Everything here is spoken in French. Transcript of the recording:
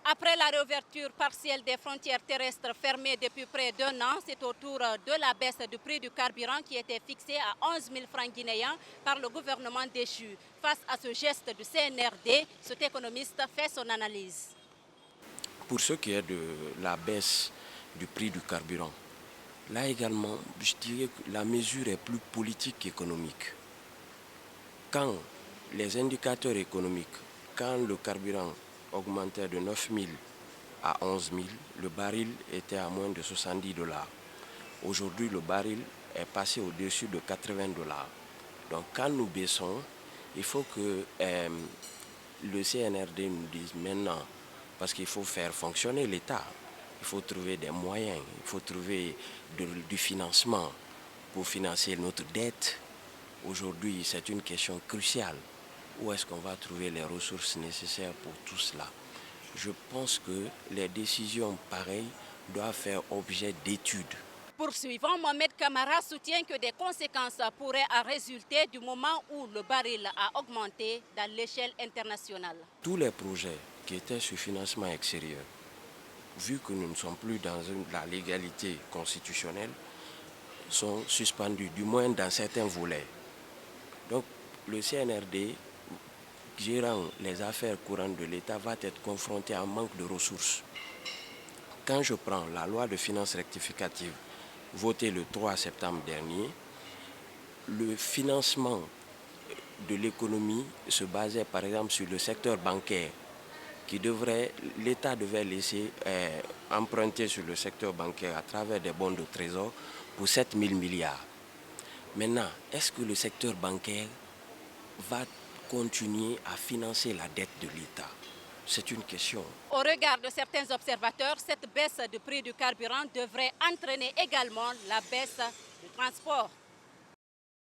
Après la réouverture partielle des frontières terrestres fermées depuis près d'1 an, c'est au tour de la baisse du prix du carburant qui était fixé à 11 000 francs guinéens par le gouvernement déchu. Face à ce geste du CNRD, cet économiste fait son analyse. Pour ce qui est de la baisse du prix du carburant, là également, je dirais que la mesure est plus politique qu'économique. Quand les indicateurs économiques, quand le carburant augmentait de 9 000 à 11 000, le baril était à moins de 70 $. Aujourd'hui, le baril est passé au-dessus de 80 $. Donc quand nous baissons, il faut que le CNRD nous dise maintenant, parce qu'il faut faire fonctionner l'État, il faut trouver des moyens, il faut trouver du financement pour financer notre dette. Aujourd'hui, c'est une question cruciale. Où est-ce qu'on va trouver les ressources nécessaires pour tout cela? Je pense que les décisions pareilles doivent faire objet d'études. Poursuivant, Mohamed Kamara soutient que des conséquences pourraient en résulter du moment où le baril a augmenté dans l'échelle internationale. Tous les projets qui étaient sur financement extérieur, vu que nous ne sommes plus dans la légalité constitutionnelle, sont suspendus, du moins dans certains volets. Donc le CNRD, gérant les affaires courantes de l'État, va être confronté à un manque de ressources. Quand je prends la loi de finances rectificative votée le 3 septembre dernier, le financement de l'économie se basait par exemple sur le secteur bancaire, l'État devait laisser emprunter sur le secteur bancaire à travers des bons de trésor pour 7 000 milliards. Maintenant, est-ce que le secteur bancaire va continuer à financer la dette de l'État? C'est une question. Au regard de certains observateurs, cette baisse du prix du carburant devrait entraîner également la baisse du transport.